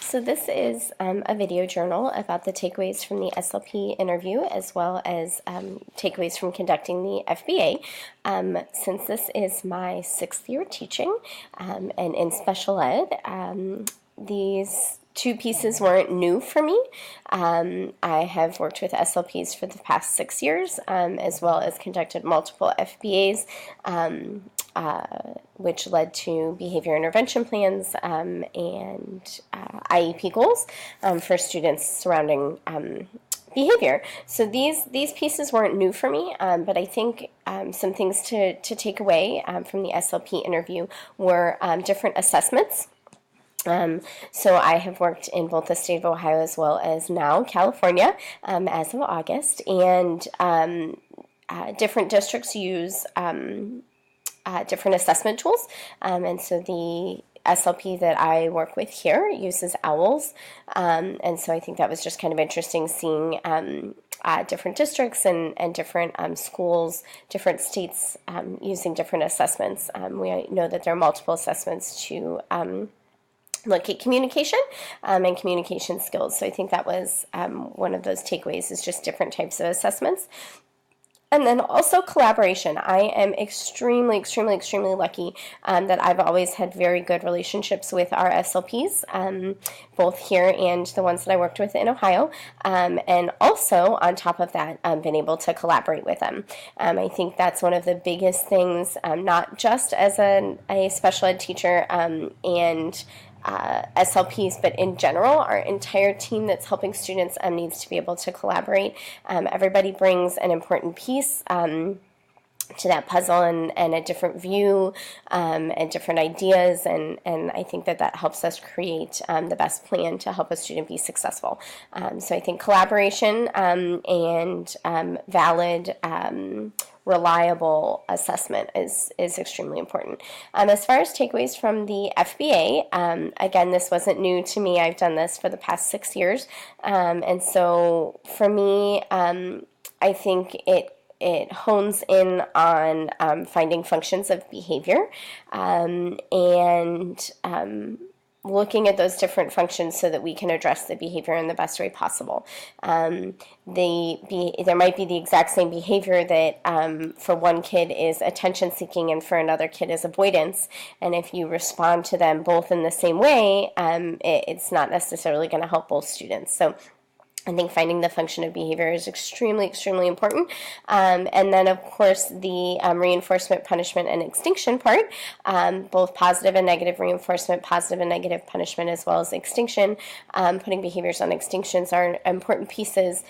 So this is a video journal about the takeaways from the SLP interview as well as takeaways from conducting the FBA. Since this is my 6th year teaching and in special ed, these two pieces weren't new for me. I have worked with SLPs for the past 6 years as well as conducted multiple FBAs. Which led to behavior intervention plans and IEP goals for students surrounding behavior. So these pieces weren't new for me, but I think some things to take away from the SLP interview were different assessments. So I have worked in both the state of Ohio as well as now California as of August, and different districts use different assessment tools, and so the SLP that I work with here uses OWLs, and so I think that was just kind of interesting seeing different districts and different schools, different states using different assessments. We know that there are multiple assessments to look at communication and communication skills, so I think that was one of those takeaways, is just different types of assessments. And then also collaboration. I am extremely lucky that I've always had very good relationships with our SLPs, both here and the ones that I worked with in Ohio. And also, on top of that, been able to collaborate with them. I think that's one of the biggest things, not just as a special ed teacher and SLPs, but in general, our entire team that's helping students needs to be able to collaborate. Everybody brings an important piece to that puzzle and a different view and different ideas, and I think that helps us create the best plan to help a student be successful. So I think collaboration and valid reliable assessment is extremely important. As far as takeaways from the FBA, again, this wasn't new to me. I've done this for the past 6 years, and so for me, I think it hones in on finding functions of behavior and looking at those different functions so that we can address the behavior in the best way possible. There might be the exact same behavior that for one kid is attention seeking and for another kid is avoidance, and if you respond to them both in the same way, it's not necessarily going to help both students. So I think finding the function of behavior is extremely important. And then, of course, the reinforcement, punishment, and extinction part, both positive and negative reinforcement, positive and negative punishment, as well as extinction. Putting behaviors on extinctions are important pieces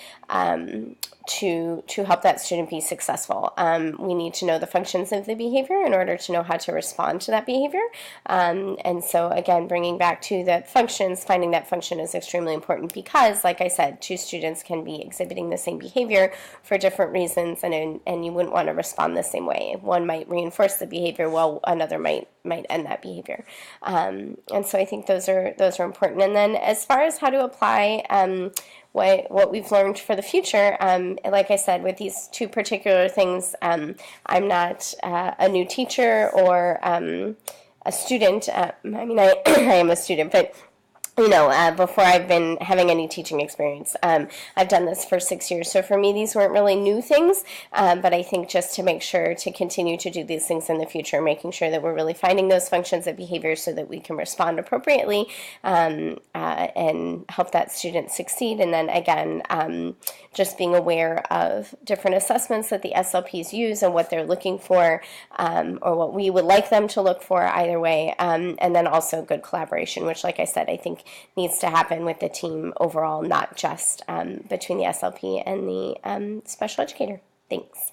to help that student be successful. We need to know the functions of the behavior in order to know how to respond to that behavior. And so, again, bringing back to the functions, finding that function is extremely important because, like I said, two students can be exhibiting the same behavior for different reasons, and you wouldn't want to respond the same way. One might reinforce the behavior while another might end that behavior. And so I think those are important. And then as far as how to apply what we've learned for the future, like I said, with these two particular things, I'm not a new teacher or a student. I mean, I am a student, but before I've been having any teaching experience. I've done this for 6 years, so for me these weren't really new things, but I think just to make sure to continue to do these things in the future, making sure that we're really finding those functions of behavior so that we can respond appropriately and help that student succeed. And then again, just being aware of different assessments that the SLPs use and what they're looking for, or what we would like them to look for either way, and then also good collaboration, which, like I said, I think needs to happen with the team overall, not just between the SLP and the special educator. Thanks.